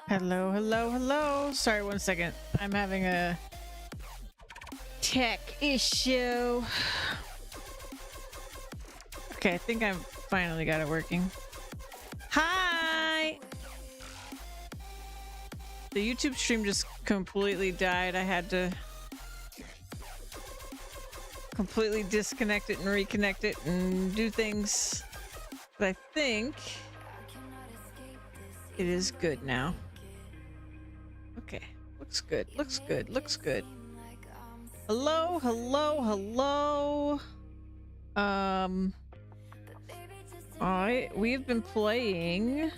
Hello, hello, hello. Sorry, one second. I'm having a tech issue. Okay, I think I've finally got it working. Hi! The YouTube stream just completely died. I had to completely disconnect it and reconnect it and do things. But I think it is good now. Okay, looks good, looks good, looks good. Hello, hello, hello. We've been playing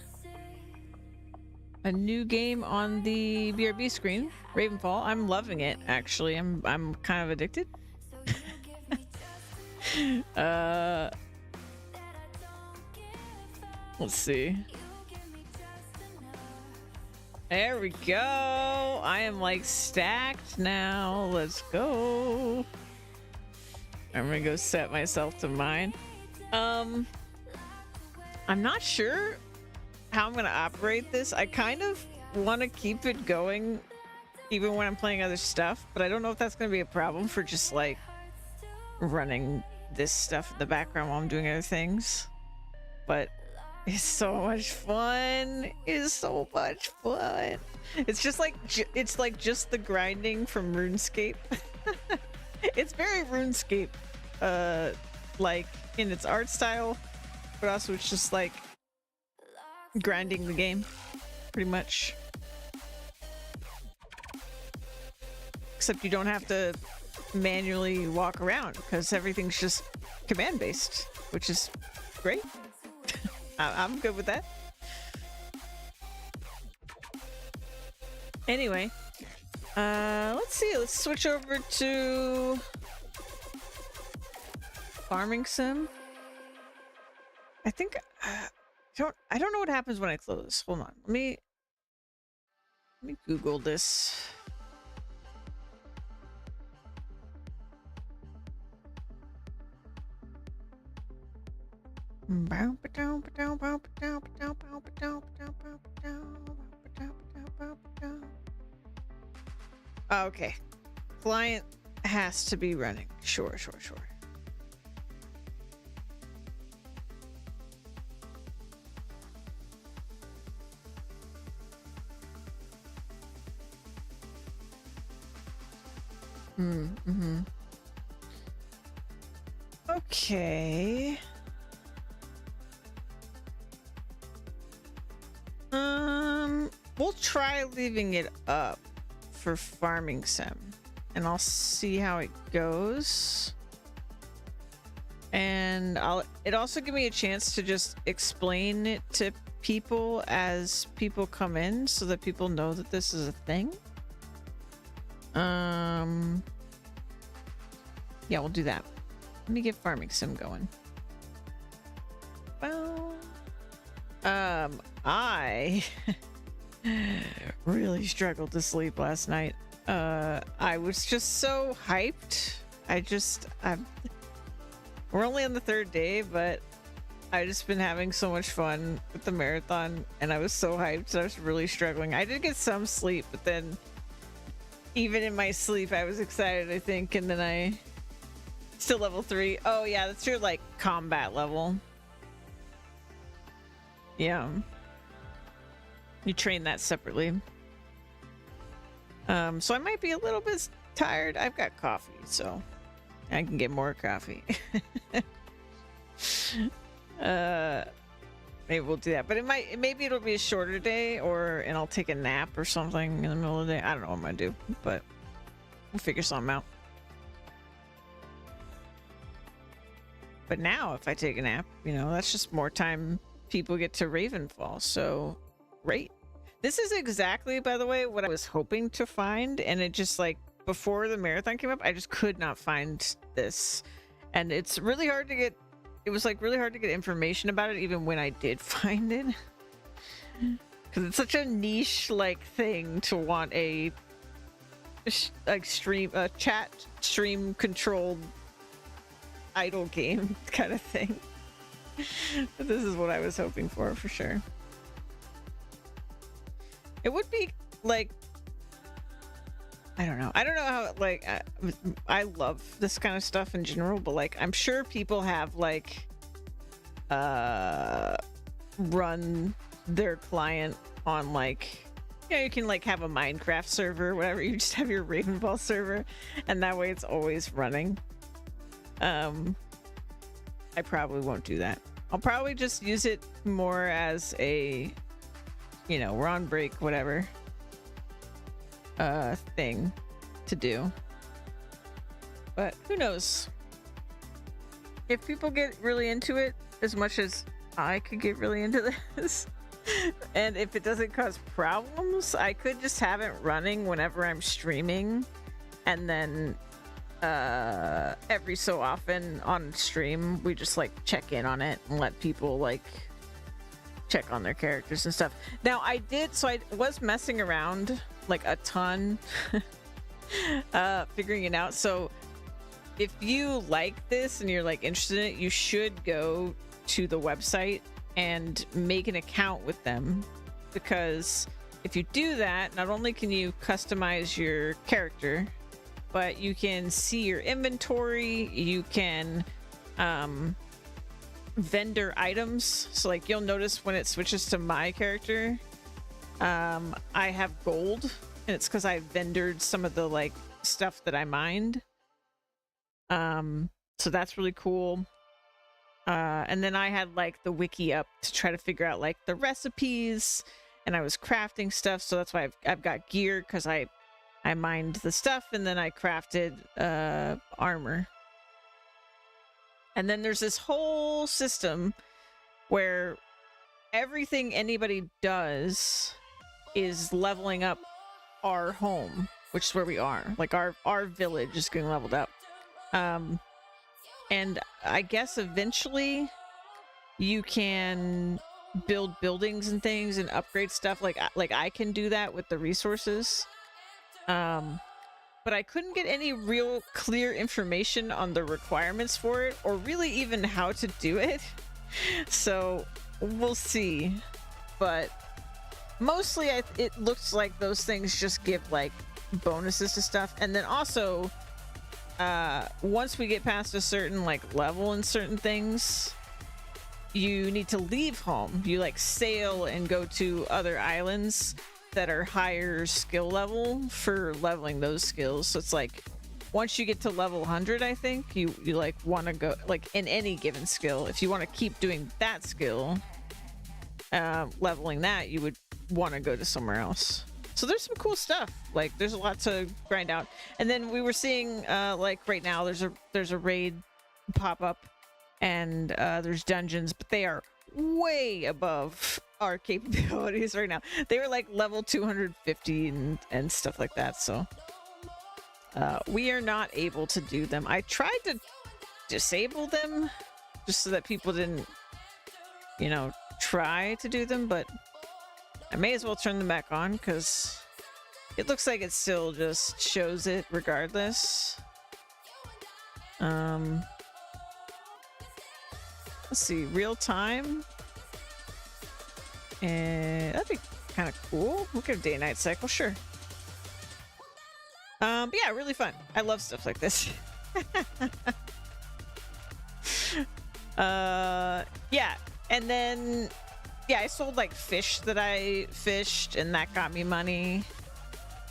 a new game on the BRB screen, Ravenfall. I'm loving it, actually. I'm kind of addicted. Let's see. There we go. I am like stacked now. Let's go. I'm gonna go set myself to mine. I'm not sure how I'm gonna operate this. I kind of want to keep it going even when I'm playing other stuff, but I don't know if that's gonna be a problem for just like running this stuff in the background while I'm doing other things. But it's so much fun. It's so much fun. It's just like it's like just the grinding from RuneScape. It's very RuneScape like in its art style, but also it's just like grinding the game pretty much, except you don't have to manually walk around because everything's just command based, which is great. I'm good with that. Anyway, let's see. Let's switch over to farming sim. I think I don't know what happens when I close. Hold on. Let me Google this. Okay. Client has to be running. Sure. Okay. We'll try leaving it up for farming sim, and I'll see how it goes. And it also give me a chance to just explain it to people as people come in, so that people know that this is a thing. Yeah, we'll do that. Let me get farming sim going. Well, I really struggled to sleep last night. I was just so hyped. We're only on the third day, but I just been having so much fun with the marathon, and I was so hyped. So I was really struggling. I did get some sleep, but then even in my sleep, I was excited, I think, and then I still level 3. Oh yeah, that's your like combat level. Yeah. You train that separately. So I might be a little bit tired. I've got coffee, so I can get more coffee. Maybe we'll do that, but maybe it'll be a shorter day, and I'll take a nap or something in the middle of the day. I don't know what I'm gonna do, but we'll figure something out. But now if I take a nap, you know, that's just more time people get to Ravenfall. So great. This is exactly, by the way, what I was hoping to find, and it just like before the marathon came up, I just could not find this, and it's really hard to get. It was like really hard to get information about it, even when I did find it, because it's such a niche like thing to want a like chat stream controlled idle game kind of thing. But this is what I was hoping for sure. It would be like, I don't know. I don't know how, like, I love this kind of stuff in general, but like, I'm sure people have like, run their client on like, you know, you can like have a Minecraft server, whatever. You just have your Ravenball server, and that way it's always running. I probably won't do that. I'll probably just use it more as a, you know, we're on break, whatever, thing to do. But who knows? If people get really into it as much as I could get really into this, and if it doesn't cause problems, I could just have it running whenever I'm streaming, and then every so often on stream we just like check in on it and let people like check on their characters and stuff. Now I was messing around like a ton figuring it out. So if you like this and you're like interested in it, you should go to the website and make an account with them, because if you do that, not only can you customize your character, but you can see your inventory, you can vendor items. So like you'll notice when it switches to my character, I have gold, and it's because I vendored some of the like stuff that I mined. So that's really cool. And then I had like the wiki up to try to figure out like the recipes, and I was crafting stuff. So that's why I've got gear, because I mined the stuff and then I crafted armor. And then there's this whole system where everything anybody does is leveling up our home, which is where we are. Like our village is getting leveled up. And I guess eventually you can build buildings and things and upgrade stuff. Like I can do that with the resources. But I couldn't get any real clear information on the requirements for it, or really even how to do it. So we'll see. But mostly it looks like those things just give like bonuses to stuff. And then also, once we get past a certain like level in certain things, you need to leave home. You like sail and go to other islands that are higher skill level for leveling those skills. So it's like once you get to level 100, I think you like want to go like in any given skill. If you want to keep doing that skill, leveling that, you would want to go to somewhere else. So there's some cool stuff. Like there's a lot to grind out. And then we were seeing like right now there's a raid pop up, and there's dungeons, but they are way above our capabilities right now. They were like level 250 and stuff like that. So we are not able to do them. I tried to disable them just so that people didn't, you know, try to do them, but I may as well turn them back on because it looks like it still just shows it regardless. Let's see, real time. And that'd be kind of cool. We'll get a day and night cycle, sure. But yeah, really fun. I love stuff like this. Yeah, and then yeah, I sold like fish that I fished, and that got me money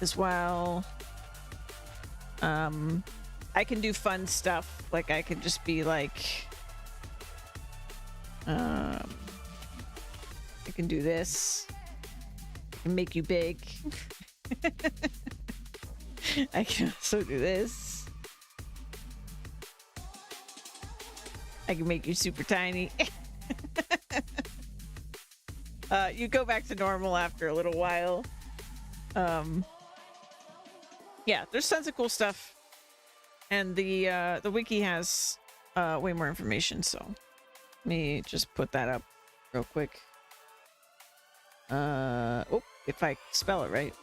as well. I can do fun stuff, like I could just be like I can do this. I can make you big. I can also do this. I can make you super tiny. You go back to normal after a little while. Yeah, there's tons of cool stuff, and the wiki has way more information. So let me just put that up real quick. Oh, if I spell it right.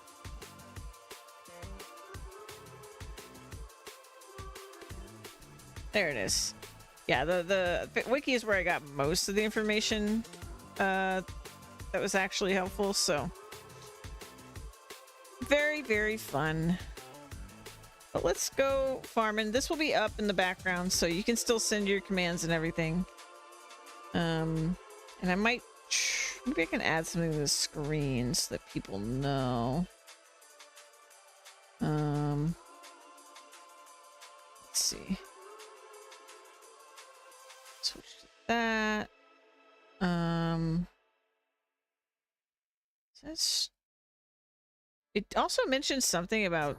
There it is. Yeah, the wiki is where I got most of the information that was actually helpful. So Very, very fun. But let's go farming. This will be up in the background, so you can still send your commands and everything. And I might... Maybe I can add something to the screen so that people know. Let's see. Switch to that. It also mentions something about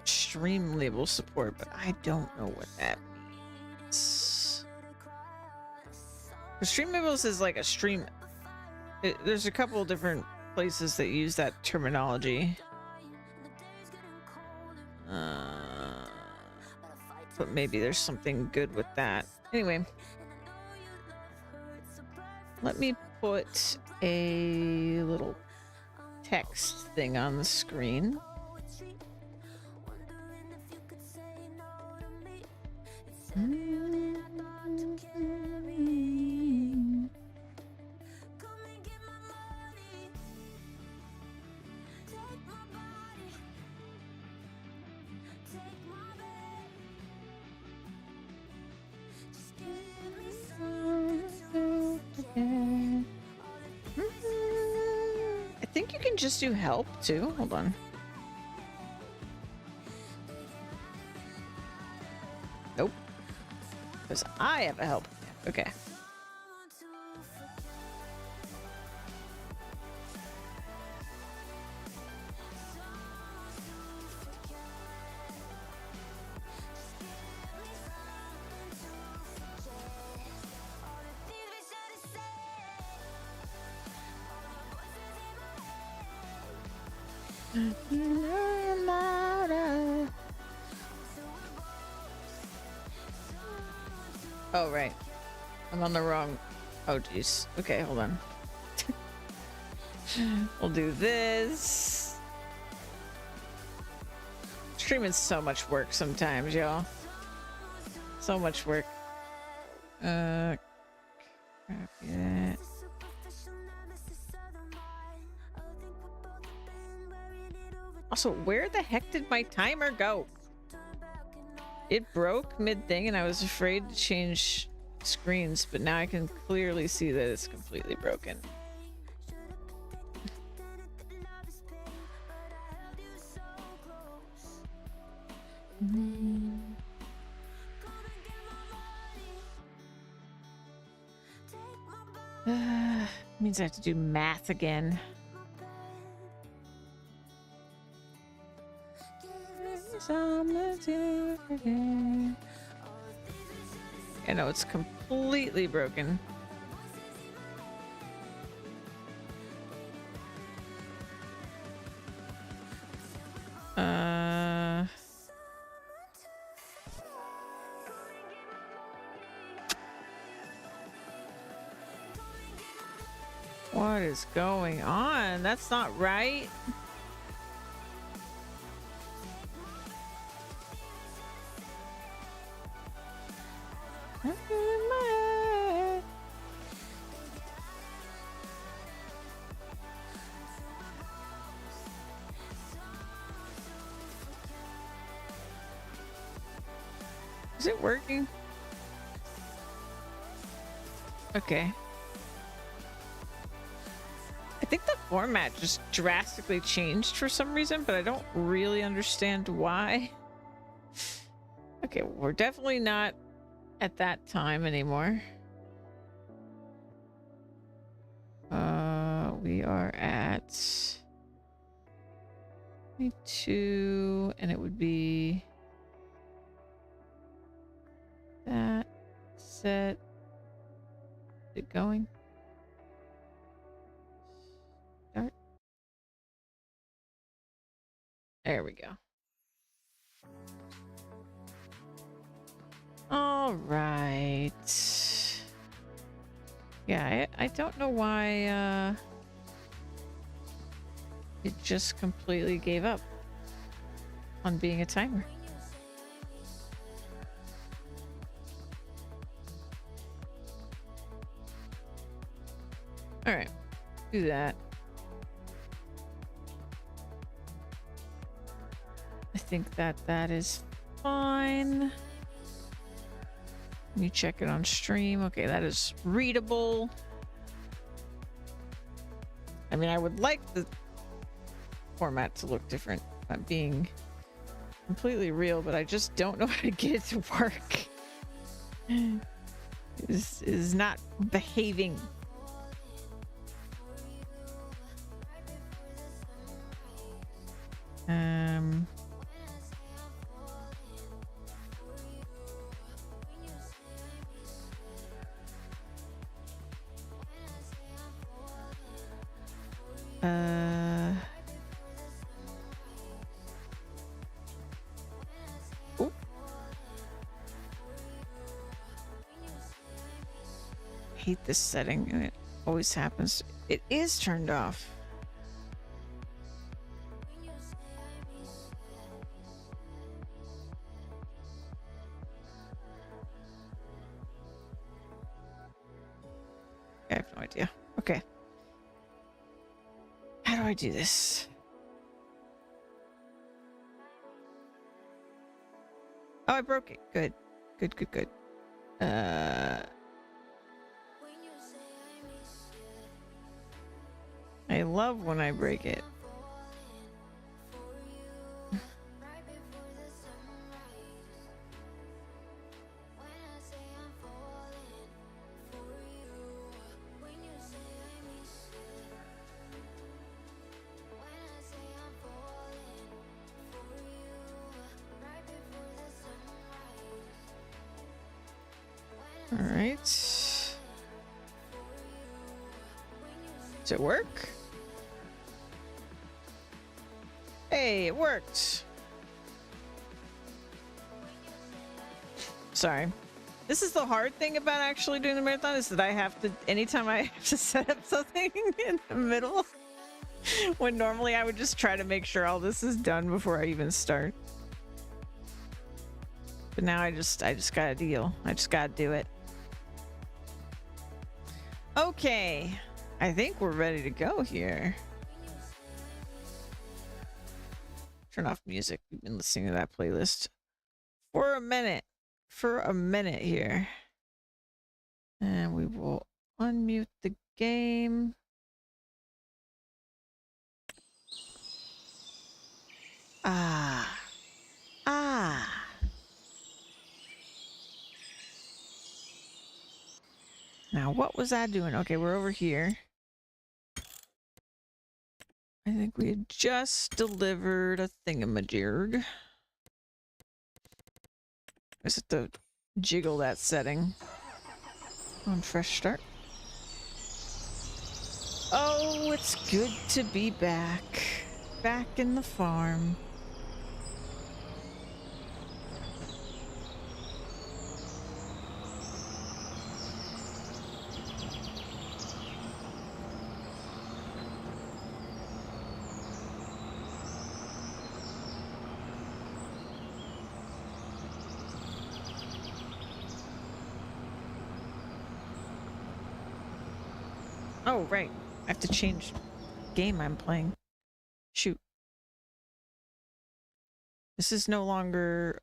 stream label support, but I don't know what that means. The stream labels is like a stream. There's a couple of different places that use that terminology. But maybe there's something good with that. Anyway, let me put a little text thing on the screen. I think you can just do help too. Hold on. Nope. Because I have a help. Okay. Oh, right. I'm on the wrong... Oh, jeez. Okay, hold on. We'll do this. Streaming so much work sometimes, y'all. So much work. Copy that. Also, where the heck did my timer go? It broke mid-thing and I was afraid to change screens, but now I can clearly see that it's completely broken. Means I have to do math again. I know it's completely broken. What is going on? That's not right. Is it working? Okay. I think the format just drastically changed for some reason, but I don't really understand why. Okay, we're definitely not at that time anymore. We are at 22, and it would be that set it going. Start. There we go. All right. Yeah, I don't know why it just completely gave up on being a timer. All right, do that. think that that is fine. Let me check it on stream. Okay, that is readable. I mean, I would like the format to look different. I'm being completely real, but I just don't know how to get it to work. This is not behaving. Oop. Hate this setting, and it always happens. It is turned off. I have no idea. Okay. How do I do this? Oh, I broke it. Good. Good, good, good. I love when I break it. All right. Does it work? Hey, it worked. Sorry. This is the hard thing about actually doing the marathon, is that I have to, anytime I have to set up something in the middle, when normally I would just try to make sure all this is done before I even start. But now I just gotta deal. I just gotta do it. Okay. I think we're ready to go here. Turn off music. We've been listening to that playlist for a minute. For a minute here. And we will unmute the game. Ah. Now, what was I doing? Okay, we're over here. I think we had just delivered a thingamajig. Is it the jiggle that setting? On fresh start. Oh, it's good to be back. Back in the farm. Oh, right. I have to change game I'm playing. Shoot. This is no longer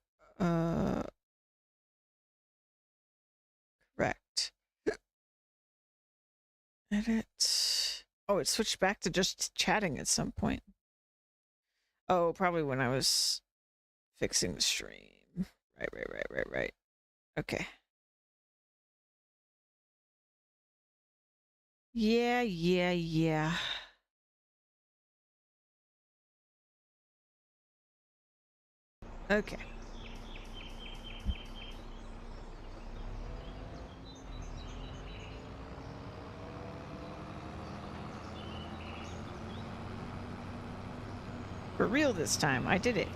correct. Edit. Oh, it switched back to just chatting at some point. Oh, probably when I was fixing the stream. Right. Okay. Yeah. Okay. For real this time, I did it.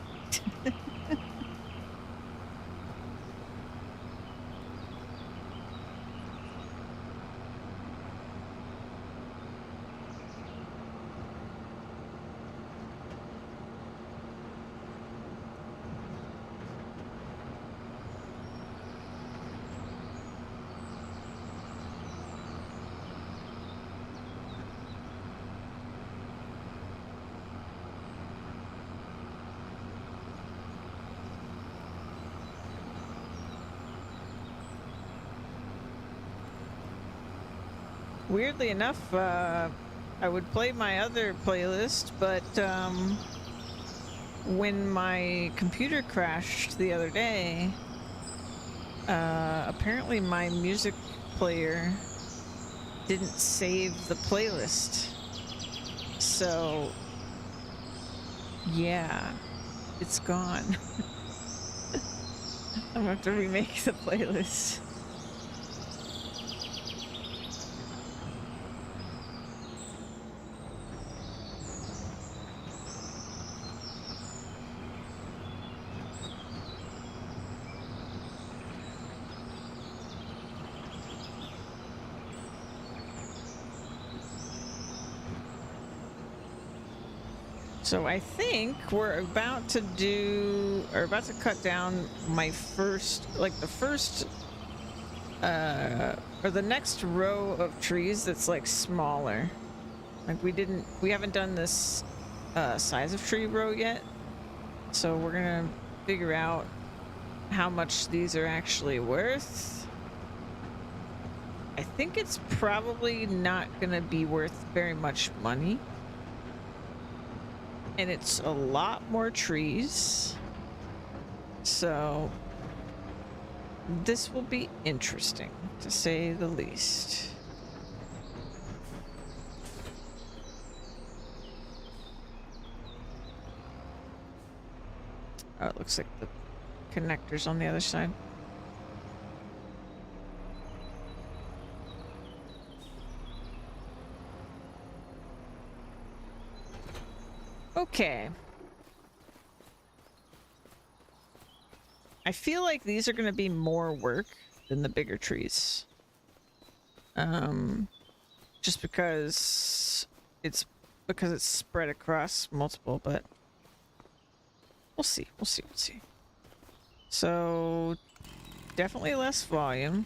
Weirdly enough, I would play my other playlist, but when my computer crashed the other day, apparently my music player didn't save the playlist. So, yeah, it's gone. I'm gonna have to remake the playlist. So I think we're about to cut down my first, like the first, or the next row of trees that's like smaller. Like we haven't done this size of tree row yet. So we're gonna figure out how much these are actually worth. I think it's probably not gonna be worth very much money. And it's a lot more trees. So this will be interesting, to say the least. Oh, it looks like the connector's on the other side. Okay. I feel like these are going to be more work than the bigger trees. Just because it's spread across multiple, but we'll see. We'll see. So definitely less volume.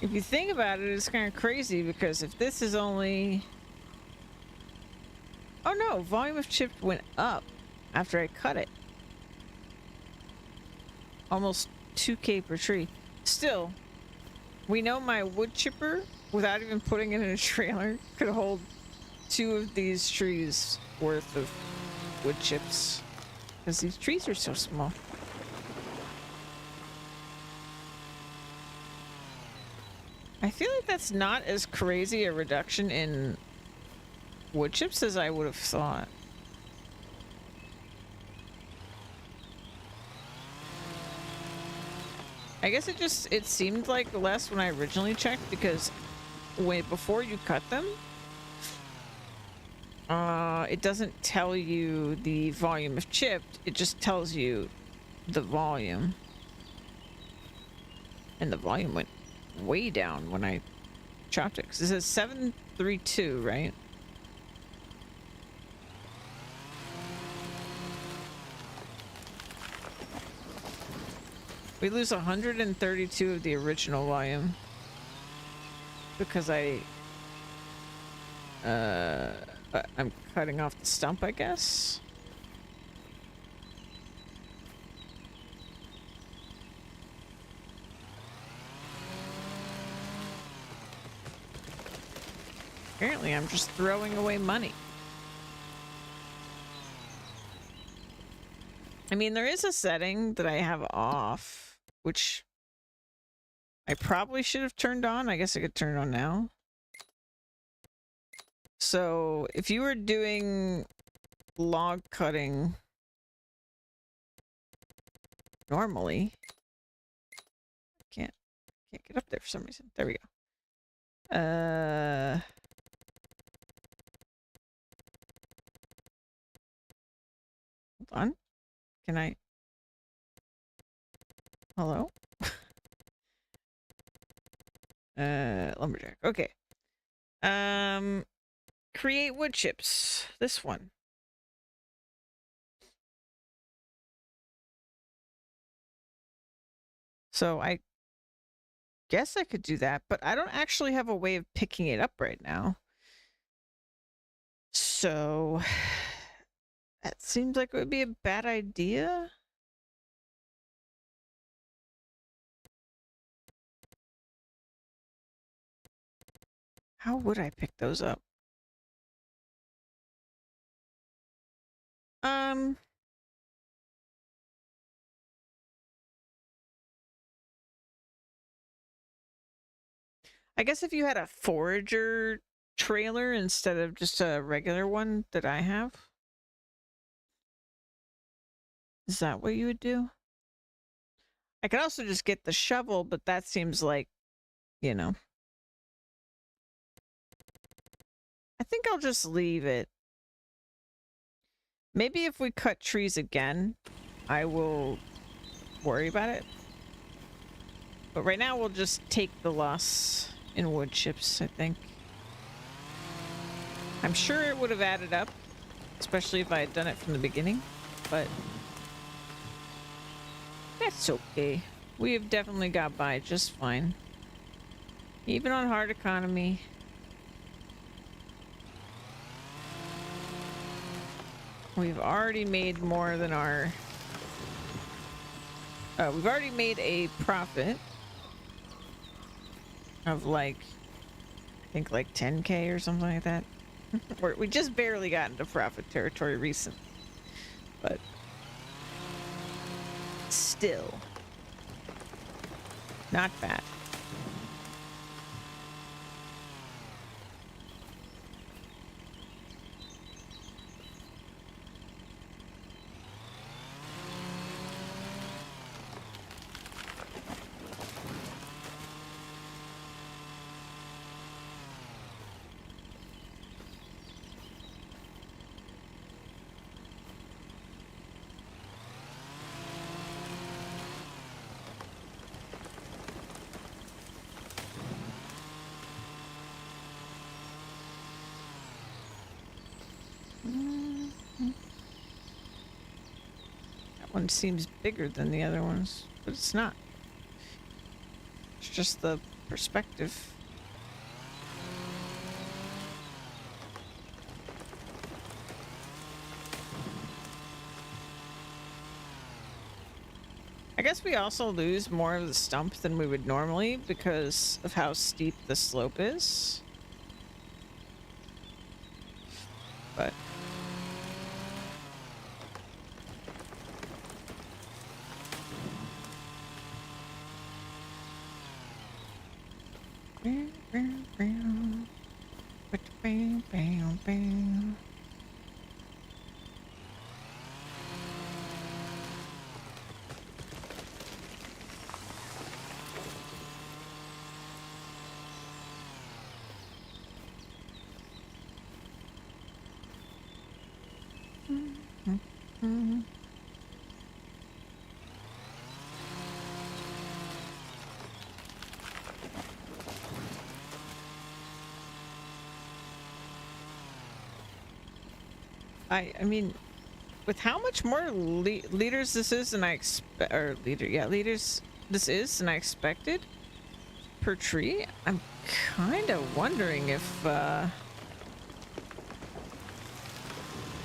If you think about it, it's kind of crazy because if this is only... Oh no, volume of chipped went up after I cut it. Almost 2K per tree. Still, we know my wood chipper, without even putting it in a trailer, could hold 2 of these trees worth of wood chips. Because these trees are so small. I feel like that's not as crazy a reduction in wood chips as I would have thought. I guess it seemed like less when I originally checked because before you cut them, it doesn't tell you the volume of chipped, it just tells you the volume. And the volume went way down when I chopped it. Because it says 732, right? We lose 132 of the original volume. Because I'm cutting off the stump, I guess. Apparently, I'm just throwing away money. I mean, there is a setting that I have off, which I probably should have turned on. I guess I could turn it on now. So, if you were doing log cutting normally, I Can't get up there for some reason. There we go. Hold on. Can I? Hello? Lumberjack. Okay. Create wood chips. This one. So I guess I could do that, but I don't actually have a way of picking it up right now. So that seems like it would be a bad idea. How would I pick those up? I guess if you had a forager trailer instead of just a regular one that I have. Is that what you would do? I could also just get the shovel, but that seems like, you know. I think I'll just leave it. Maybe if we cut trees again, I will worry about it. But right now we'll just take the loss in wood chips, I think. I'm sure it would have added up, especially if I had done it from the beginning, but that's okay. We have definitely got by just fine. Even on hard economy. We've already made more than our... we've already made a profit of like, I think like 10K or something like that. We just barely got into profit territory recently. But still, not bad. One seems bigger than the other ones, but it's not. It's just the perspective. I guess we also lose more of the stump than we would normally because of how steep the slope is. But I mean, with how much more liters this is than I liters this is than I expected per tree, I'm kind of wondering if,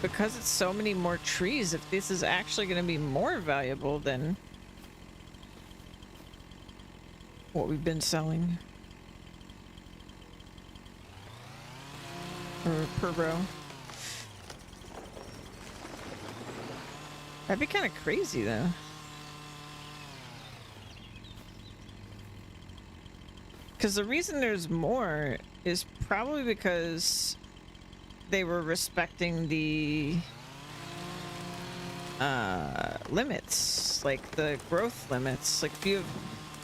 because it's so many more trees, if this is actually going to be more valuable than what we've been selling. Or per row. That'd be kind of crazy, though. Because the reason there's more is probably because they were respecting the limits, like the growth limits. Like if you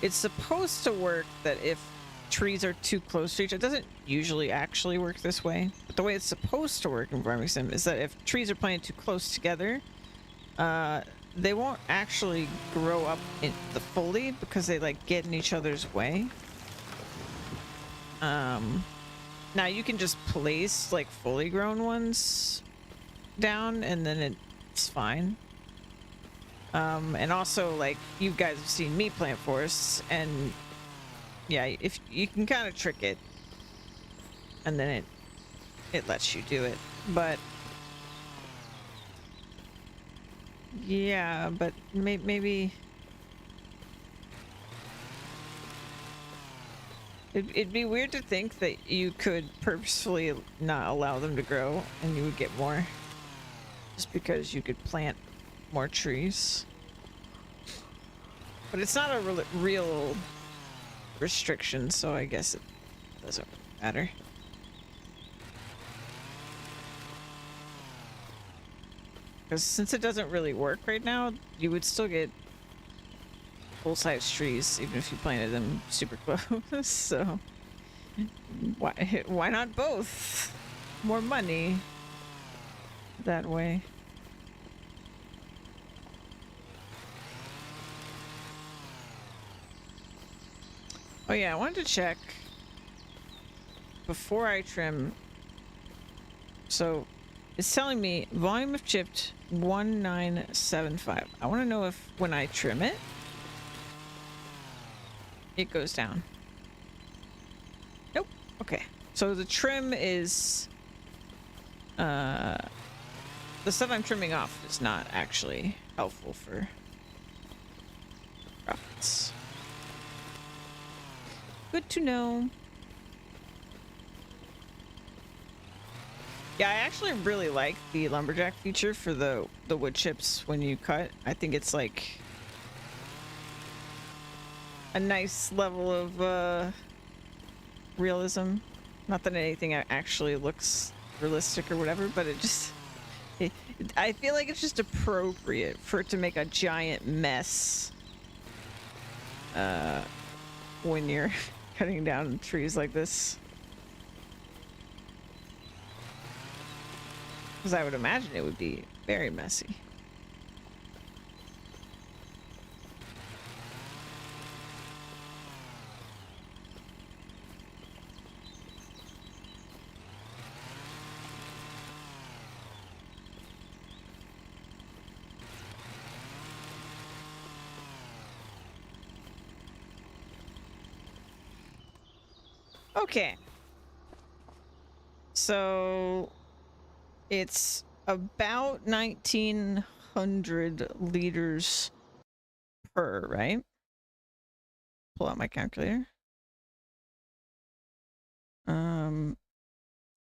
it's supposed to work that if trees are too close to each other, it doesn't usually actually work this way, but the way it's supposed to work in farming sim is that if trees are planted too close together, they won't actually grow up in the fully because they like get in each other's way. Now you can just place like fully grown ones down and then it's fine. And also, like, you guys have seen me plant forests, and yeah, if you can kind of trick it, and then it lets you do it. But yeah, but maybe it'd be weird to think that you could purposefully not allow them to grow, and you would get more, just because you could plant more trees. But it's not a real restriction, so I guess it doesn't matter. Because since it doesn't really work right now, you would still get full-size trees even if you planted them super close. So why not both? More money that way. Oh yeah, I wanted to check before I trim. So it's telling me volume of chipped 1975. I want to know if when I trim it, it goes down. Nope. Okay. So the trim is the stuff I'm trimming off is not actually helpful for profits. Good to know. Yeah, I actually really like the lumberjack feature for the wood chips when you cut. I think it's like a nice level of realism. Not that anything actually looks realistic or whatever, but it just I feel like it's just appropriate for it to make a giant mess when you're cutting down trees like this. Because I would imagine it would be very messy. Okay. So it's about 1900 liters per, right? Pull out my calculator.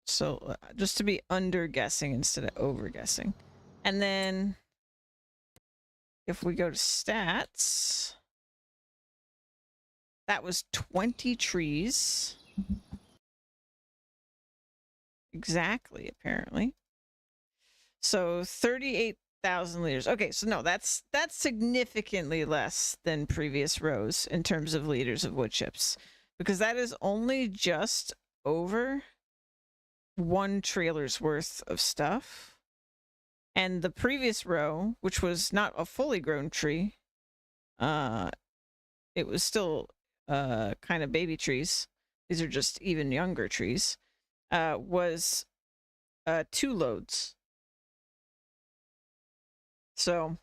So just to be under guessing instead of over guessing. And then if we go to stats, that was 20 trees. Exactly, apparently. So 38,000 liters. Okay, so no, that's significantly less than previous rows in terms of liters of wood chips, because that is only just over one trailer's worth of stuff. And the previous row, which was not a fully grown tree, it was still kind of baby trees. These are just even younger trees. Was 2 loads. So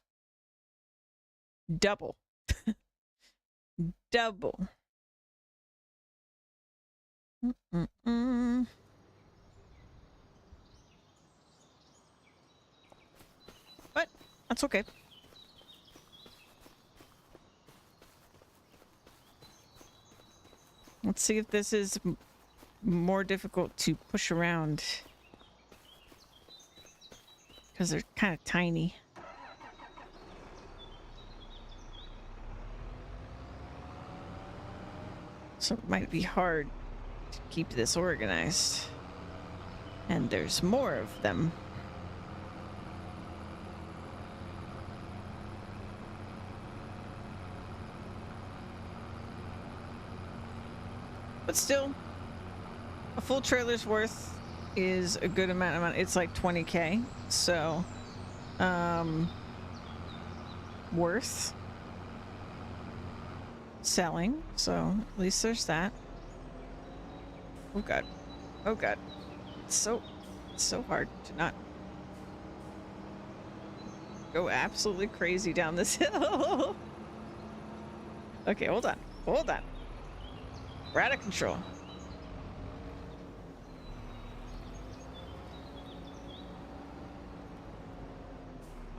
double. Double. But that's okay. Let's see if this is more difficult to push around. Because they're kind of tiny. So it might be hard to keep this organized. And there's more of them. But still, a full trailer's worth is a good amount. It's like 20K, so worth selling. So at least there's that. Oh god, oh god, it's so hard to not go absolutely crazy down this hill. Okay, hold on, hold on. We're out of control.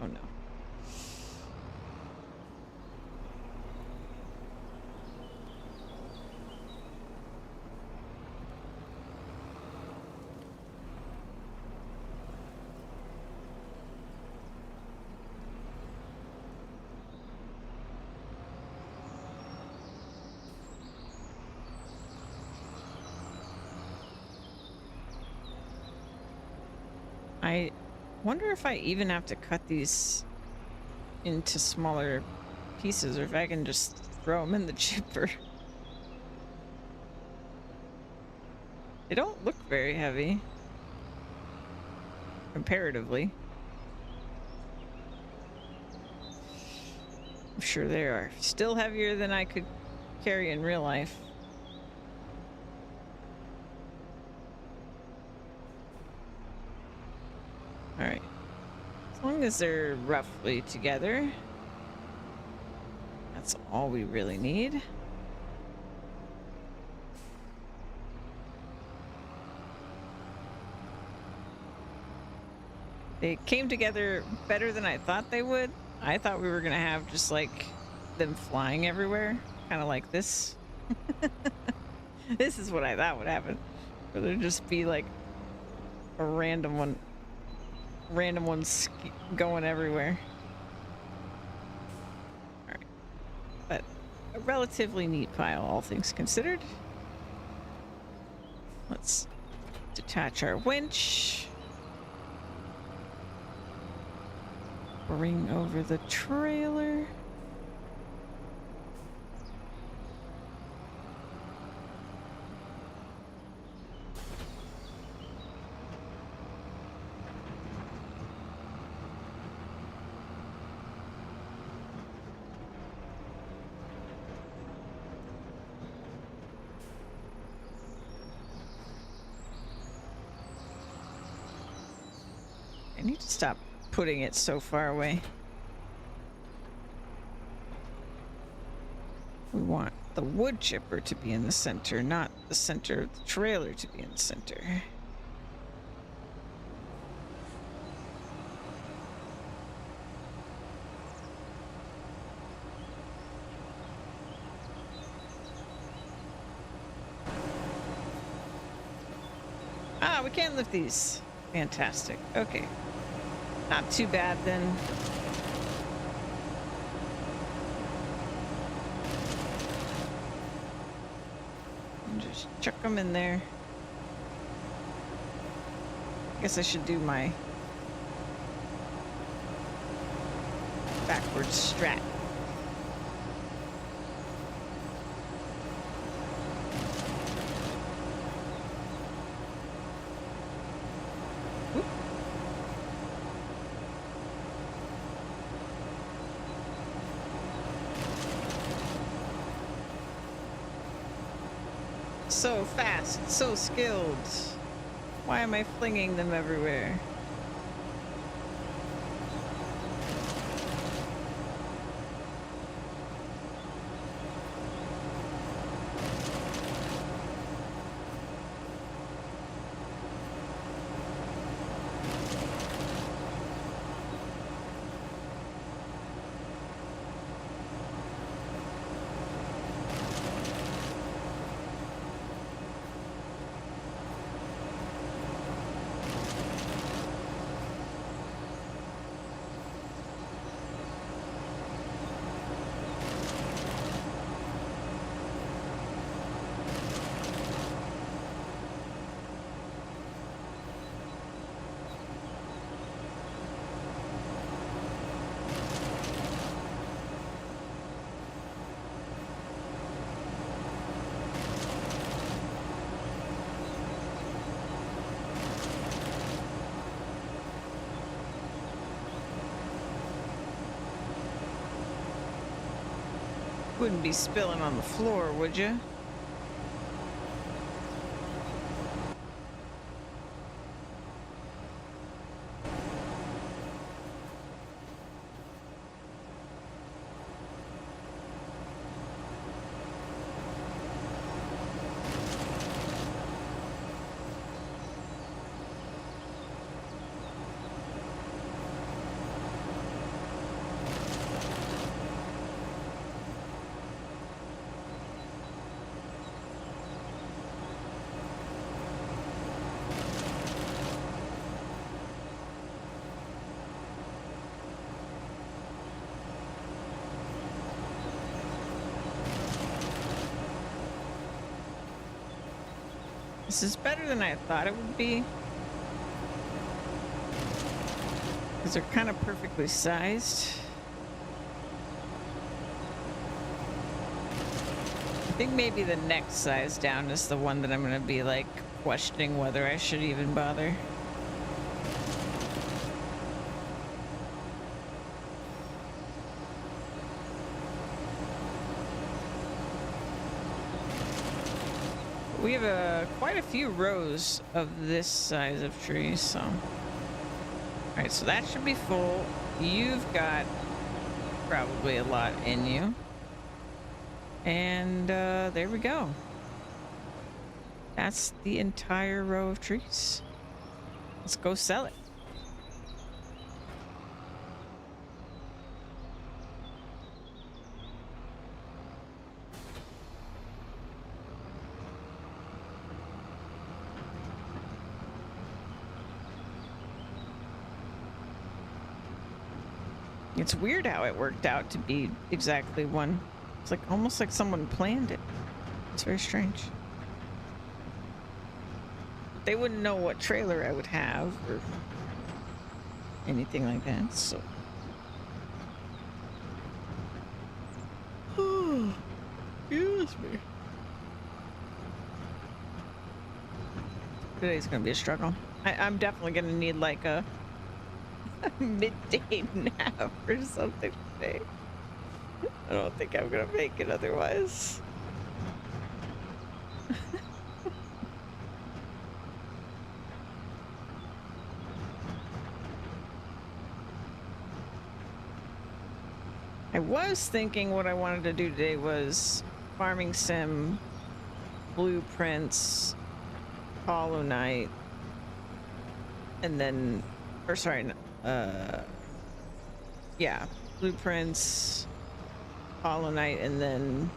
Oh no. I wonder if I even have to cut these into smaller pieces or if I can just throw them in the chipper. They don't look very heavy comparatively. I'm sure they are still heavier than I could carry in real life. All right. As long as they're roughly together, that's all we really need. They came together better than I thought they would. I thought we were gonna have just like them flying everywhere, kind of like this. This is what I thought would happen. Or there'd just be like a random one going everywhere. All right, but a relatively neat pile, all things considered. Let's detach our winch. Bring over the trailer. I need to stop putting it so far away. We want the wood chipper to be in the center, not the center of the trailer to be in the center. Ah, we can lift these. Fantastic. Okay. Not too bad then. And just chuck them in there. Guess I should do my backwards strat. So fast, so skilled. Why am I flinging them everywhere? Wouldn't be spilling on the floor, would you? This is better than I thought it would be. Because they're kind of perfectly sized. I think maybe the next size down is the one that I'm going to be like questioning whether I should even bother. We have quite a few rows of this size of trees, so. Alright, so that should be full. You've got probably a lot in you. And there we go. That's the entire row of trees. Let's go sell it. It's weird how it worked out to be exactly one. It's like almost like someone planned it. It's very strange. They wouldn't know what trailer I would have or anything like that, so. Excuse me. Today's gonna be a struggle. I'm definitely gonna need like a midday nap or something today. I don't think I'm gonna make it otherwise. I was thinking what I wanted to do today was farming sim, blueprints, Hollow Knight, and then, or sorry, yeah, blueprints, Hollow Knight, and then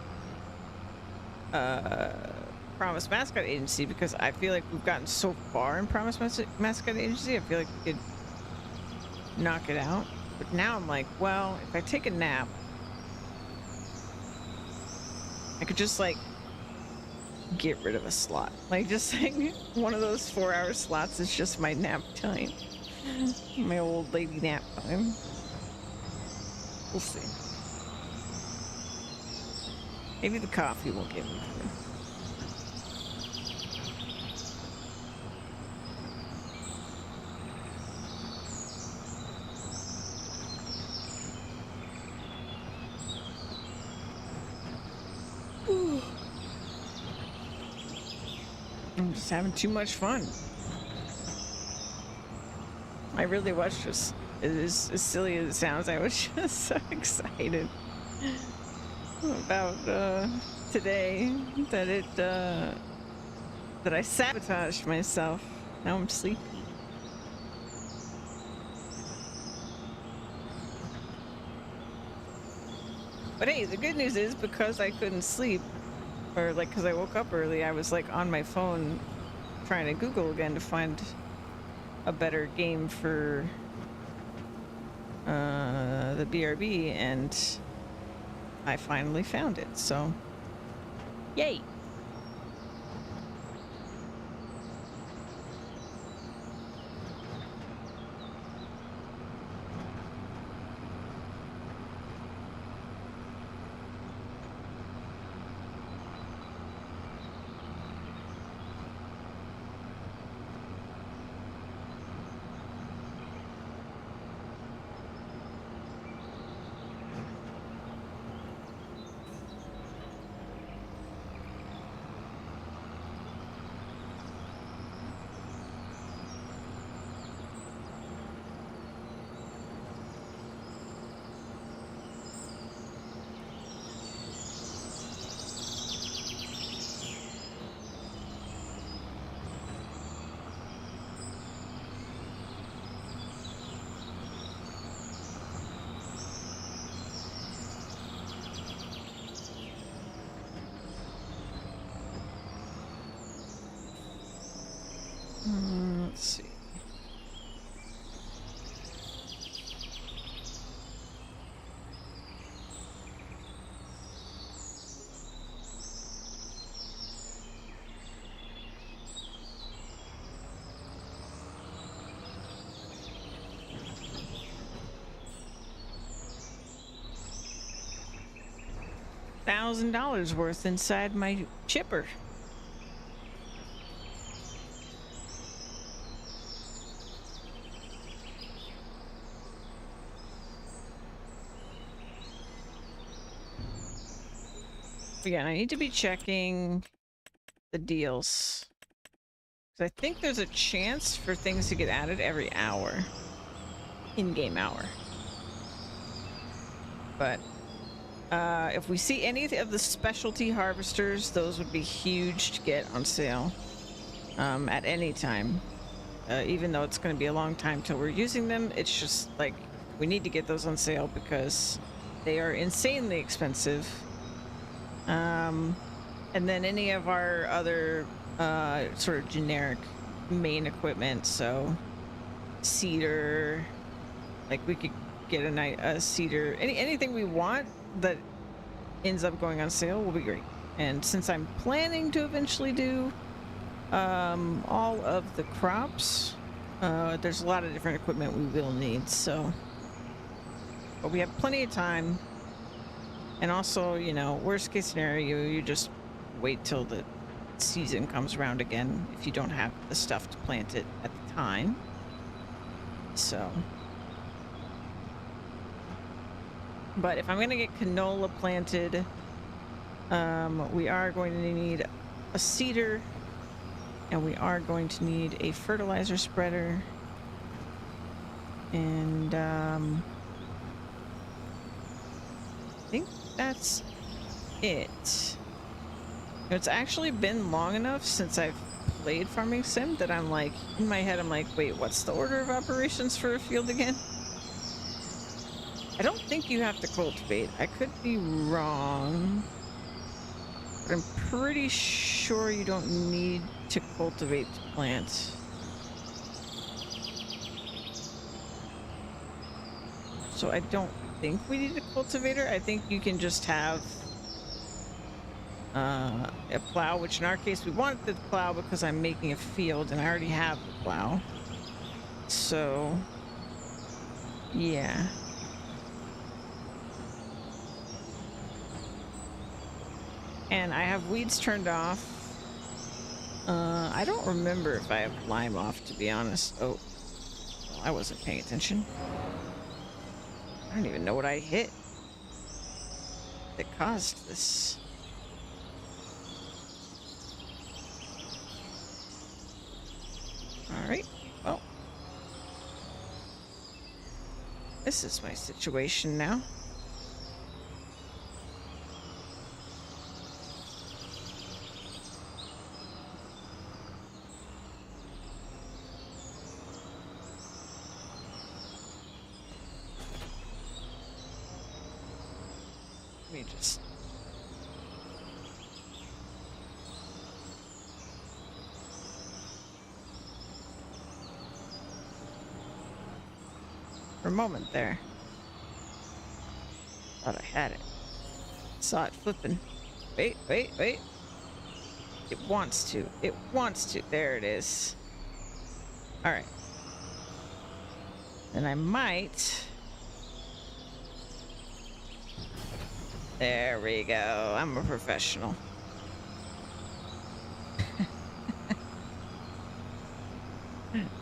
Promise Mascot Agency, because I feel like we've gotten so far in Promise Mascot Agency. I feel like we could knock it out. But now I'm like, well, if I take a nap, I could just like get rid of a slot. Like just like one of those 4-hour slots is just my nap time. My old lady nap time. We'll see. Maybe the coffee will get me through. I'm just having too much fun. I really was just, as silly as it sounds, I was just so excited about today that I sabotaged myself. Now I'm sleepy. But hey, the good news is because I couldn't sleep, or like because I woke up early, I was like on my phone trying to Google again to find a better game for the BRB, and I finally found it, so yay. $1,000 worth inside my chipper. Again, I need to be checking the deals. I think there's a chance for things to get added every hour. In-game hour. But if we see any of the specialty harvesters, those would be huge to get on sale at any time. Even though it's going to be a long time till we're using them, it's just like we need to get those on sale because they are insanely expensive. And then any of our other sort of generic main equipment, so cedar, like we could get a cedar, anything we want that ends up going on sale will be great. And since I'm planning to eventually do all of the crops, there's a lot of different equipment we will need, so but we have plenty of time. And also, you know, worst case scenario, you just wait till the season comes around again if you don't have the stuff to plant it at the time. So, but if I'm going to get canola planted, we are going to need a seeder, and we are going to need a fertilizer spreader, and I think that's it. It's actually been long enough since I've played Farming Sim that I'm like, in my head, I'm like, wait, what's the order of operations for a field again? I don't think you have to cultivate. I could be wrong, but I'm pretty sure you don't need to cultivate to plant. So I don't think we need a cultivator. I think you can just have a plow, which in our case we wanted the plow because I'm making a field and I already have the plow. So yeah. And I have weeds turned off. I don't remember if I have lime off, to be honest. Oh, well, I wasn't paying attention. I don't even know what I hit that caused this. All right, well, this is my situation now. Let me just... For a moment there, thought I had it. Saw it flipping. Wait, wait, wait. It wants to. It wants to. There it is. All right. Then I might... There we go. I'm a professional.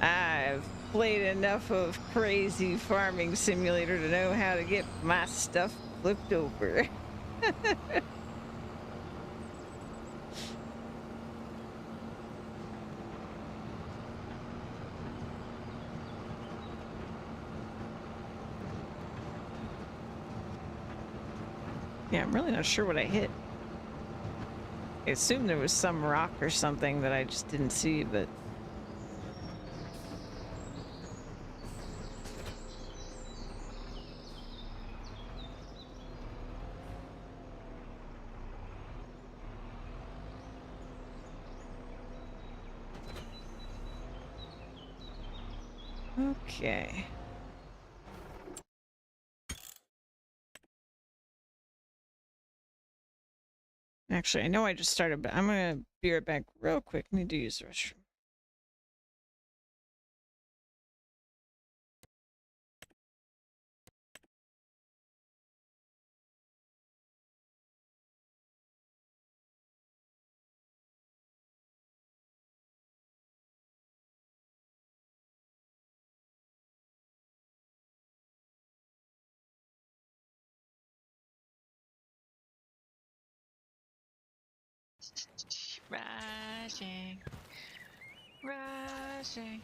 I've played enough of crazy farming simulator to know how to get my stuff flipped over. Yeah, I'm really not sure what I hit. I assume there was some rock or something that I just didn't see, but... Okay. Actually, I know I just started, but I'm gonna be right back real quick. Need to use the restroom. Rising, rising,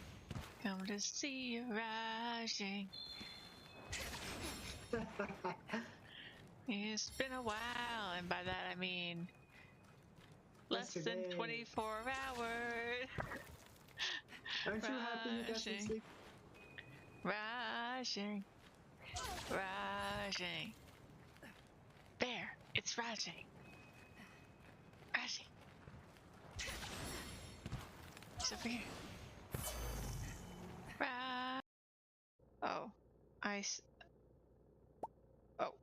come to see you rising. It's been a while, and by that I mean less than 24 hours. Aren't you happy you got some sleep? Rising, rising. Bear, it's rising. Rising. It's over here. Oh. Oh.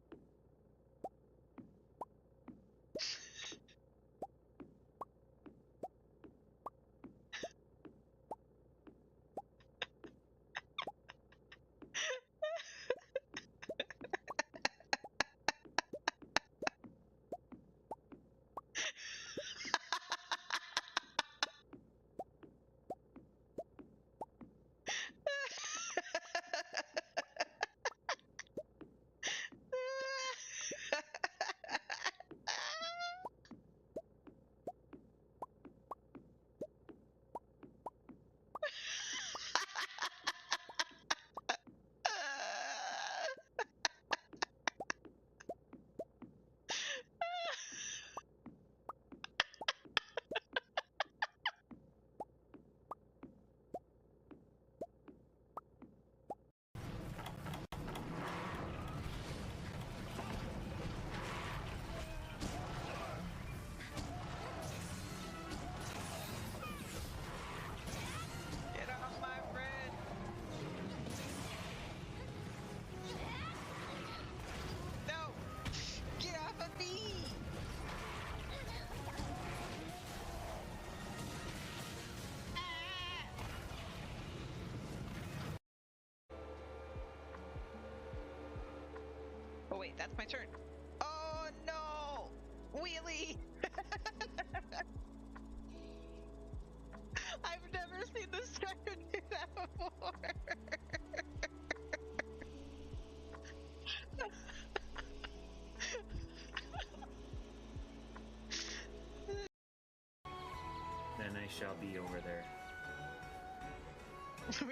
Oh wait, that's my turn. Oh no! Wheelie! I've never seen the striker do that before. Then I shall be over there.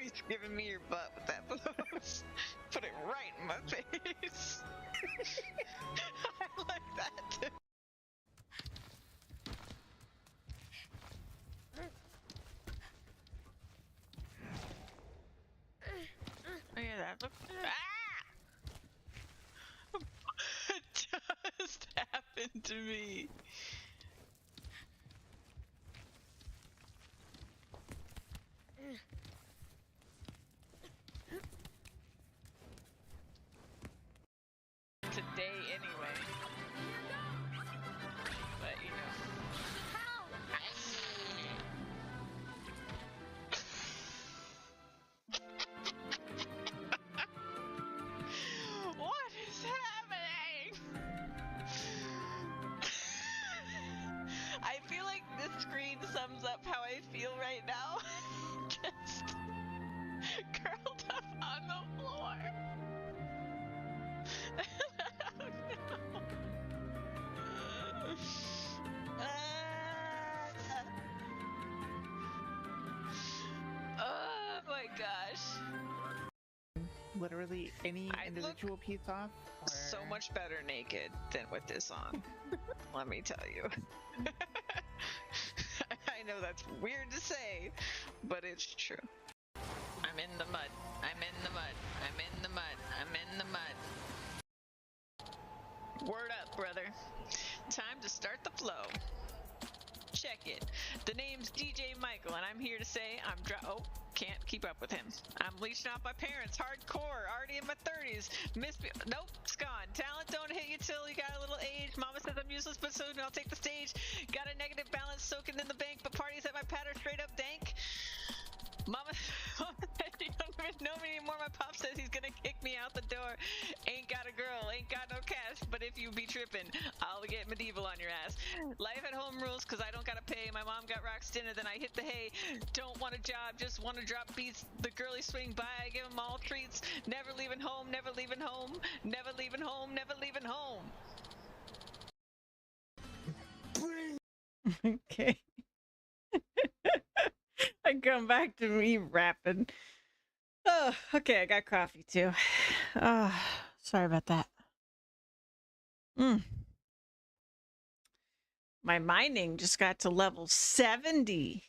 He's giving me your butt with that blows. Put it right in my face. I like that too. Oh yeah, that looks. Ah! It just happened to me. Today anyway. But you know. What is happening? I feel like this screen sums up how I feel right now. Just curled up on the floor. Oh my gosh. Literally any individual piece off? Or... So much better naked than with this on. Let me tell you. I know that's weird to say, but it's true. I'm in the mud. I'm in the mud. I'm in the mud. I'm in the mud. Word up, brother. Time to start the flow. Check it. The name's DJ Michael, and I'm here to say oh, can't keep up with him. I'm leeching off my parents, hardcore, already in my 30s. Nope, it's gone. Talent don't hit you till you got a little age. Mama says I'm useless, but soon I'll take the stage. Got a negative balance soaking in the bank, but parties at my pad are straight up dank. Mama said you don't even know me anymore. My pop says he's gonna kick me out the door. Ain't got a girl, ain't got no cash, but if you be tripping, I'll get medieval on your ass. Life at home rules, cause I don't gotta pay. My mom got rocks dinner, then I hit the hay. Don't want a job, just wanna drop beats. The girlies swing by, I give them all treats. Never leaving home, never leaving home. Never leaving home, never leaving home. Okay. I come back to me rapping. Oh, okay, I got coffee too. Oh, sorry about that. My mining just got to level 70.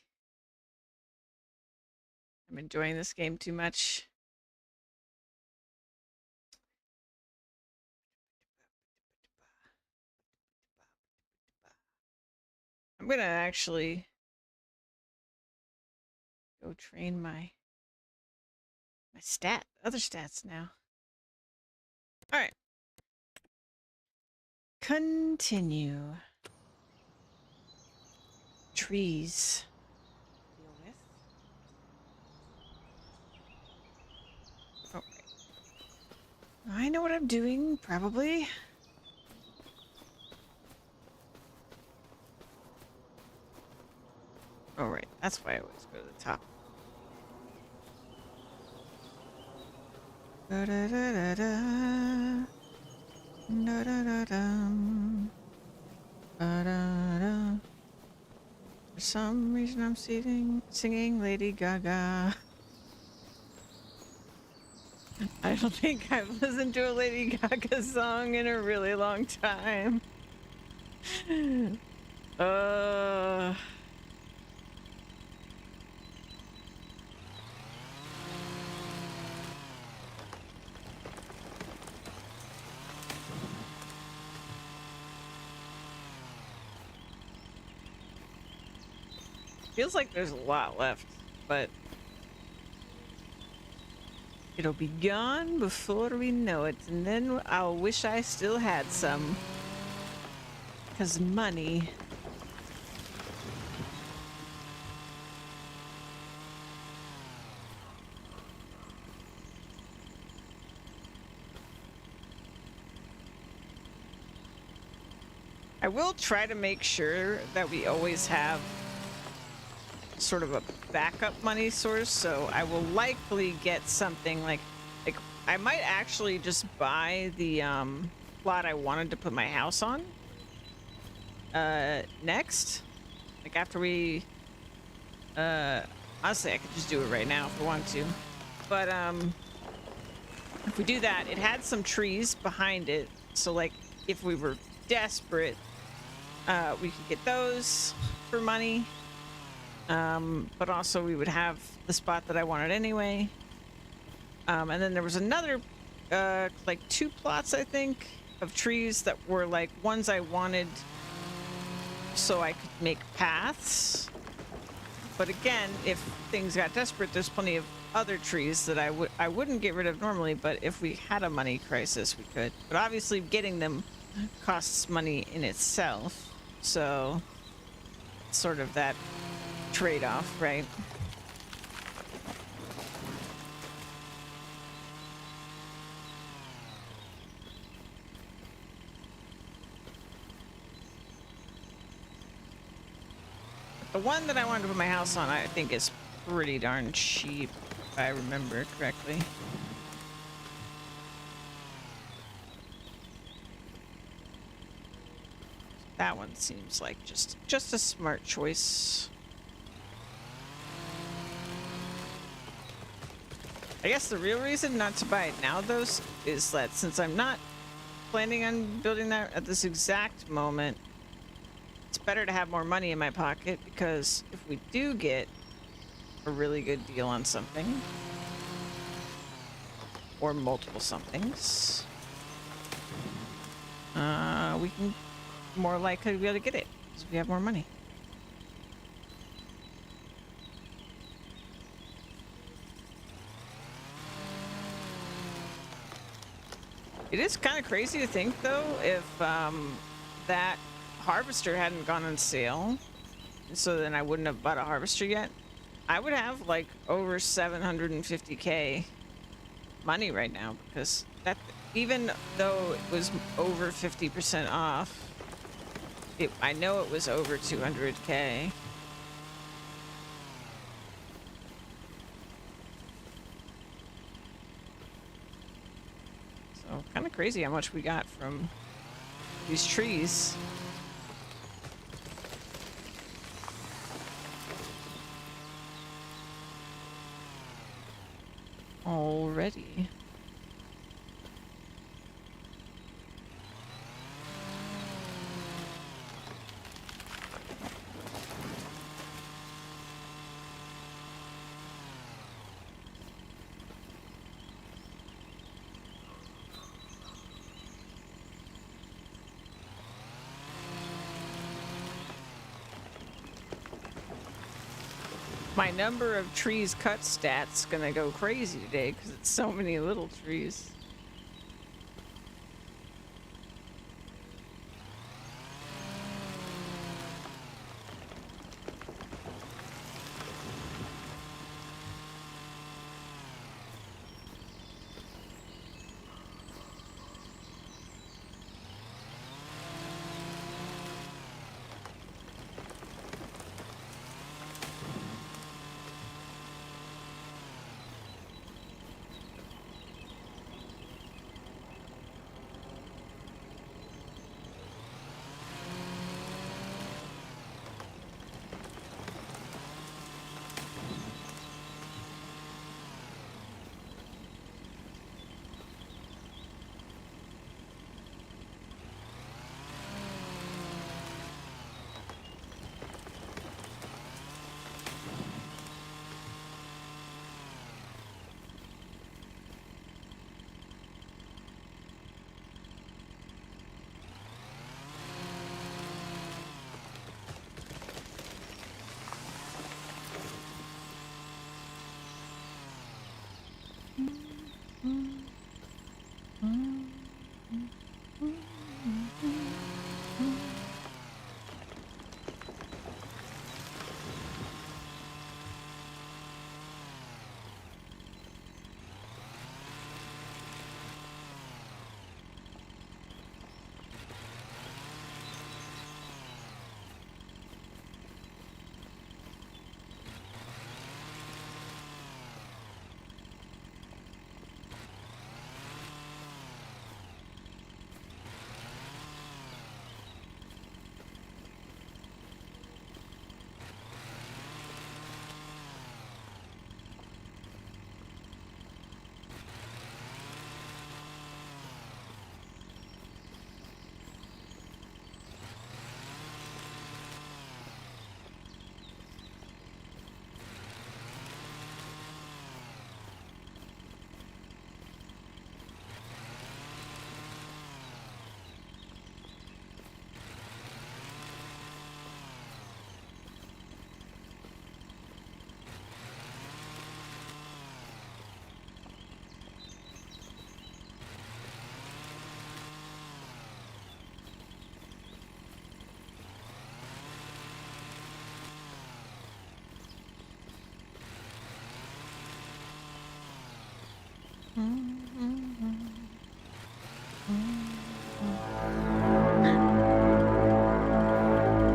I'm enjoying this game too much. I'm gonna actually go train my other stats now. All right. Continue. Trees. Deal with. Oh, right. I know what I'm doing, probably. Oh, right. That's why I always go to the top. Da da da da da. Da da da dum. Da da da. For some reason, I'm singing Lady Gaga. I don't think I've listened to a Lady Gaga song in a really long time. Uh. Feels like there's a lot left, but it'll be gone before we know it, and then I'll wish I still had some. 'Cause money. I will try to make sure that we always have sort of a backup money source, so I will likely get something like I might actually just buy the plot I wanted to put my house on next, like after we honestly I could just do it right now if I want to, but if we do that, it had some trees behind it, so like if we were desperate, we could get those for money. But also we would have the spot that I wanted anyway. And then there was another, like 2 plots, I think, of trees that were like ones I wanted so I could make paths. But again, if things got desperate, there's plenty of other trees that I wouldn't get rid of normally, but if we had a money crisis, we could. But obviously getting them costs money in itself. So sort of that trade-off, right? The one that I wanted to put my house on, I think, is pretty darn cheap, if I remember correctly. That one seems like just a smart choice. I guess the real reason not to buy it now, though, is that since I'm not planning on building that at this exact moment, it's better to have more money in my pocket, because if we do get a really good deal on something, or multiple somethings, we can more likely be able to get it, because we have more money. It is kind of crazy to think, though, if that harvester hadn't gone on sale, so then I wouldn't have bought a harvester yet, I would have like over 750k money right now, because that, even though it was over 50% off, I know it was over 200k. So kind of crazy how much we got from these trees. already. My number of trees cut stat's gonna go crazy today because it's so many little trees.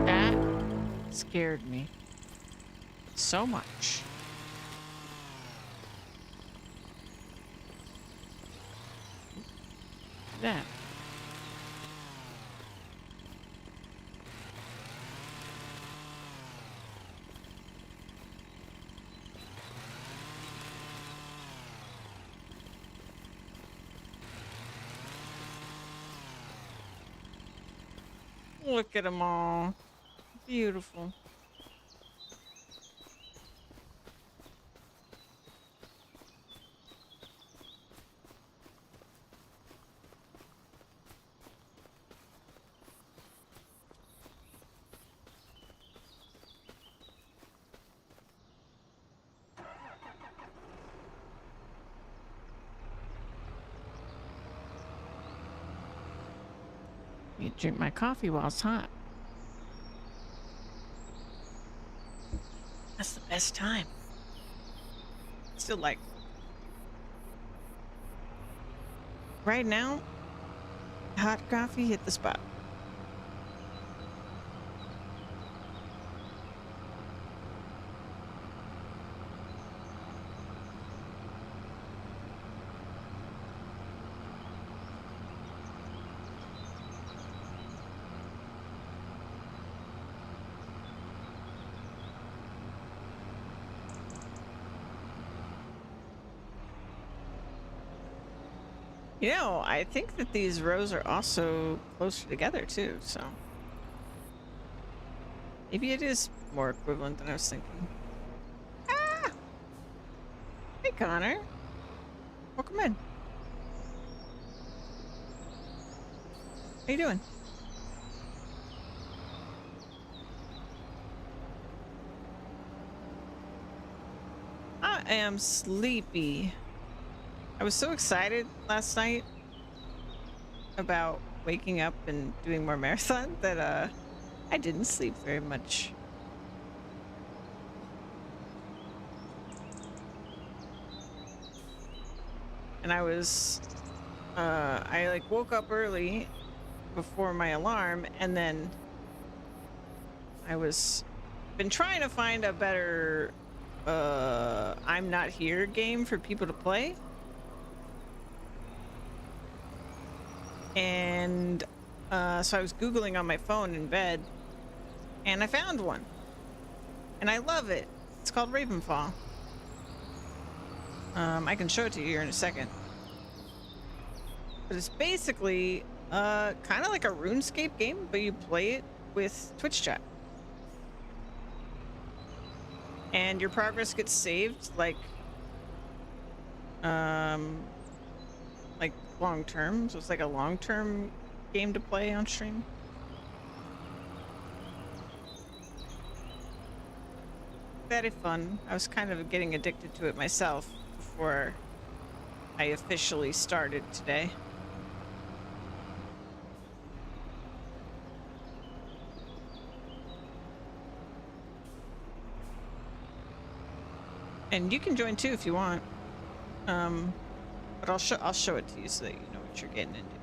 That scared me so much. That. Look at them all. Beautiful. You drink my coffee while it's hot. That's the best time. Still like right now, hot coffee hit the spot. You know, I think that these rows are also closer together too, so maybe it is more equivalent than I was thinking. Ah! Hey, Connor. Welcome in. How you doing? I am sleepy. I was so excited last night about waking up and doing more marathon that I didn't sleep very much. And I was I like woke up early before my alarm, and then I was been trying to find a better I'm not here game for people to play. And so I was Googling on my phone in bed, and I found one. And I love it. It's called Ravenfall. I can show it to you here in a second. But it's basically kind of like a RuneScape game, but you play it with Twitch chat. And your progress gets saved like long term. So it's like a long-term game to play on stream. Very fun. I was kind of getting addicted to it myself before I officially started today. And you can join too if you want. But I'll show it to you so that you know what you're getting into.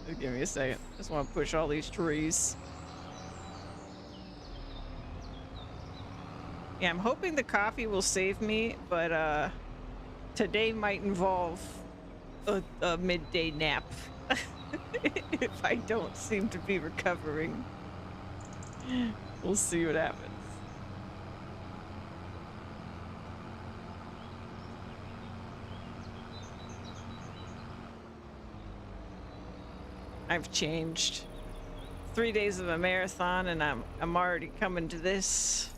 Just give me a second. Just want to push all these trees. Yeah, I'm hoping the coffee will save me, but today might involve a midday nap if I don't seem to be recovering. We'll see what happens. I've changed. 3 days of a marathon, and I'm already coming to this.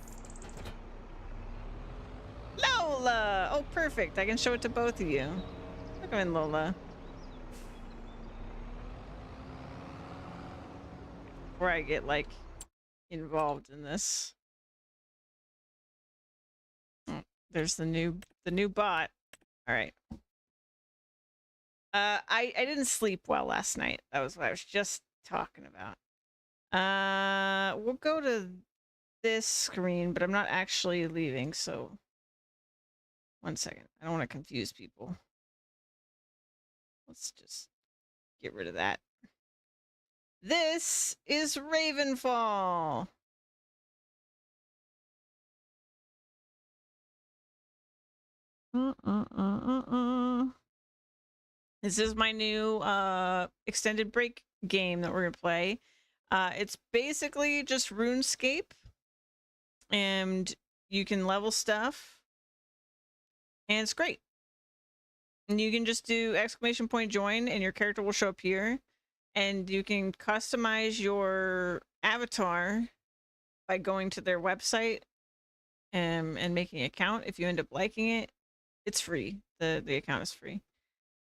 Lola! Oh, perfect. I can show it to both of you. Welcome in, Lola. Before I get, like, involved in this. Oh, there's the new bot. All right. I didn't sleep well last night. That was what I was just talking about. We'll go to this screen, but I'm not actually leaving, so 1 second. I don't want to confuse people. Let's just get rid of that. This is Ravenfall. This is my new extended break game that we're gonna play. It's basically just RuneScape, and you can level stuff, and it's great. And you can just do !join, and your character will show up here, and you can customize your avatar by going to their website and making an account. If you end up liking it, it's free. The account is free.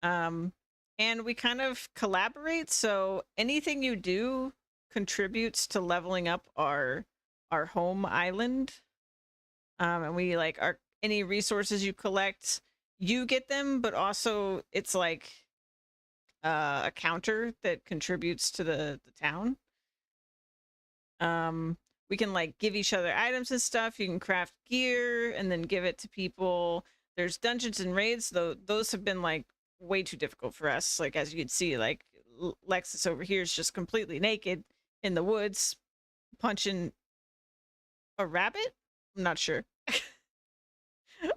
And we kind of collaborate, so anything you do contributes to leveling up our home island. And we like any resources you collect, you get them, but also it's like a counter that contributes to the town. We can like give each other items and stuff. You can craft gear and then give it to people. There's dungeons and raids, though those have been like way too difficult for us. Like, as you can see, like Lexus over here is just completely naked in the woods punching a rabbit. I'm not sure.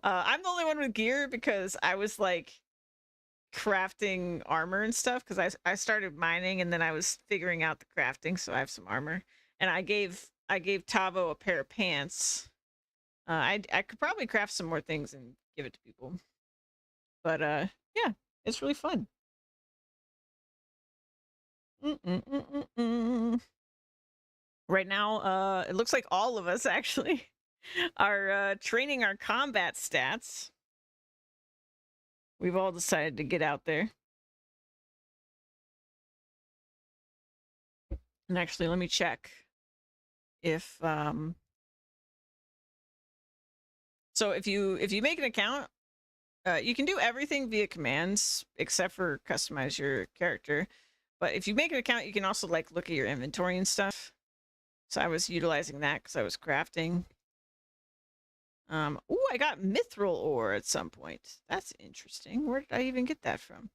I'm the only one with gear because I was like crafting armor and stuff because I started mining and then I was figuring out the crafting, so I have some armor. And I gave Tavo a pair of pants. I could probably craft some more things and give it to people. But yeah, it's really fun. Right now, it looks like all of us actually are training our combat stats. We've all decided to get out there. And actually, let me check if so if you make an account, you can do everything via commands except for customize your character. But if you make an account, you can also like look at your inventory and stuff. So I was utilizing that because I was crafting. Oh, I got mithril ore at some point. That's interesting. Where did I even get that from?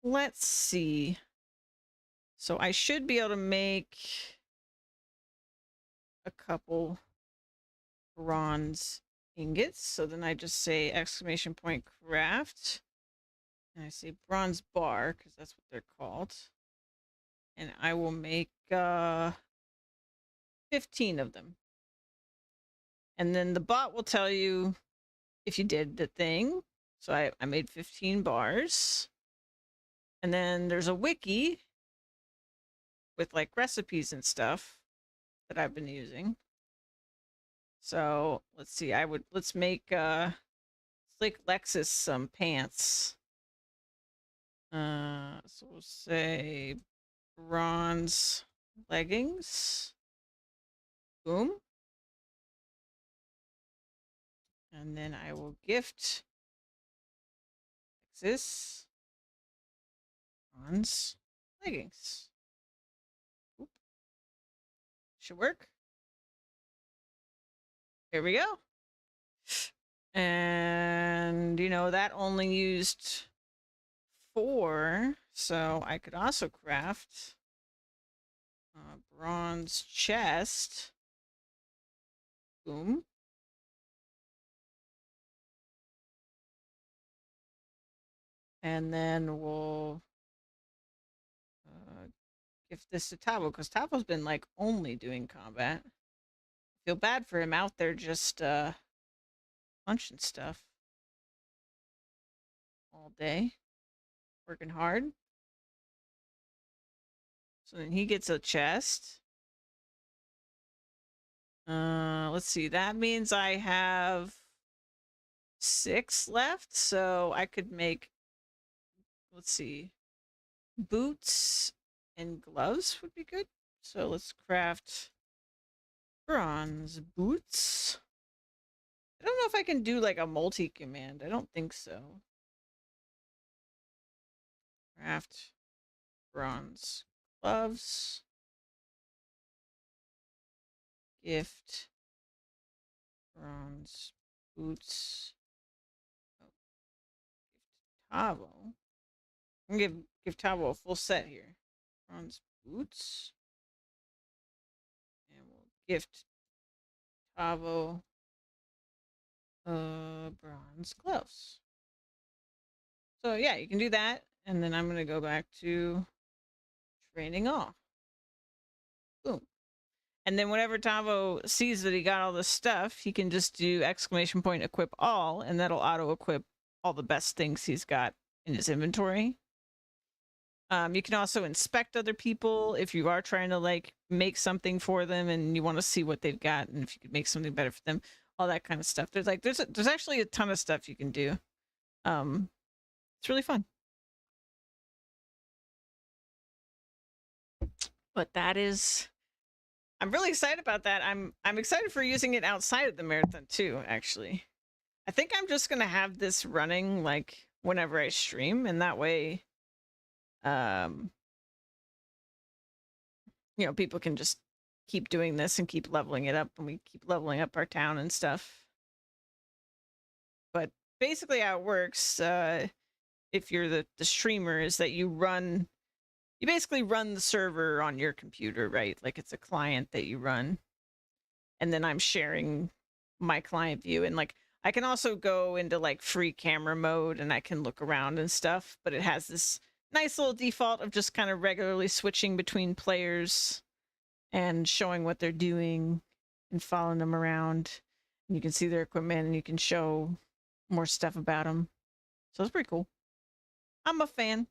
Let's see. So I should be able to make a couple bronze ingots. So then I just say exclamation point craft. And I say bronze bar because that's what they're called. And I will make 15 of them. And then the bot will tell you if you did the thing. So I made 15 bars. And then there's a wiki with like recipes and stuff that I've been using. So let's see, let's make Slick Lexus some pants. So we'll say bronze leggings. Boom. And then I will gift Lexus bronze leggings. Oop. Should work. Here we go. And you know that only used 4, so I could also craft a bronze chest. Boom. And then we'll give this to Tavo, because Tavo's been like only doing combat. Feel bad for him out there just punching stuff all day, working hard. So then he gets a chest. Let's see. That means I have 6 left, so I could make, let's see, boots and gloves would be good. So let's craft bronze boots. I don't know if I can do like a multi-command. I don't think so. Craft bronze gloves. Gift bronze boots. Oh, gift Tavo. I'm gonna give Tavo a full set here. Bronze boots. And we'll gift Tavo bronze gloves. So yeah, you can do that. And then I'm gonna go back to training off. Boom. And then whenever Tavo sees that he got all this stuff, he can just do exclamation point equip all, and that'll auto equip all the best things he's got in his inventory. You can also inspect other people if you are trying to like make something for them and you want to see what they've got and if you could make something better for them, all that kind of stuff. There's like there's actually a ton of stuff you can do. It's really fun. But that is, I'm really excited about that. I'm excited for using it outside of the marathon too, actually. I think I'm just gonna have this running like whenever I stream, and that way you know, people can just keep doing this and keep leveling it up, and we keep leveling up our town and stuff. But basically how it works, if you're the streamer, is that you basically run the server on your computer, right? Like it's a client that you run. And then I'm sharing my client view, and like I can also go into like free camera mode and I can look around and stuff, but it has this nice little default of just kind of regularly switching between players and showing what they're doing and following them around. You can see their equipment and you can show more stuff about them. So it's pretty cool. I'm a fan.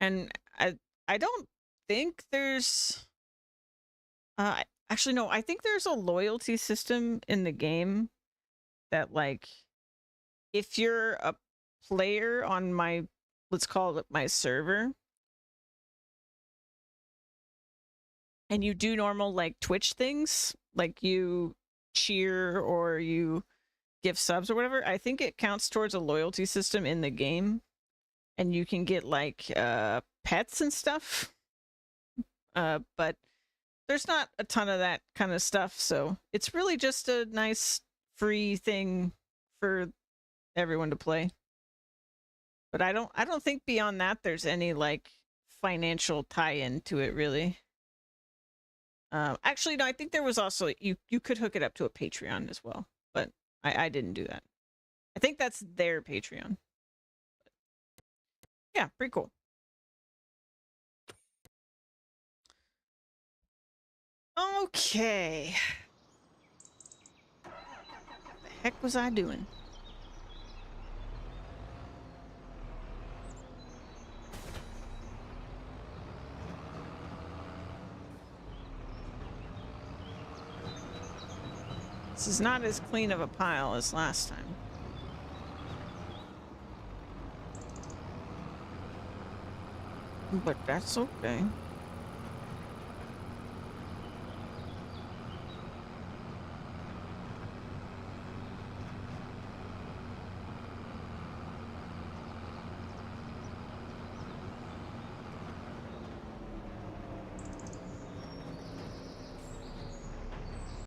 And I don't think there's actually no, I think there's a loyalty system in the game that, like, if you're a player on my, let's call it my server, and you do normal like Twitch things, like you cheer or you give subs or whatever, I think it counts towards a loyalty system in the game, and you can get like pets and stuff. But there's not a ton of that kind of stuff, so it's really just a nice free thing for everyone to play. But I don't think beyond that there's any like financial tie-in to it really. Actually, no, I think there was also you could hook it up to a Patreon as well, but I didn't do that. I think that's their Patreon. Yeah, pretty cool. Okay. What the heck was I doing? This is not as clean of a pile as last time. But that's okay.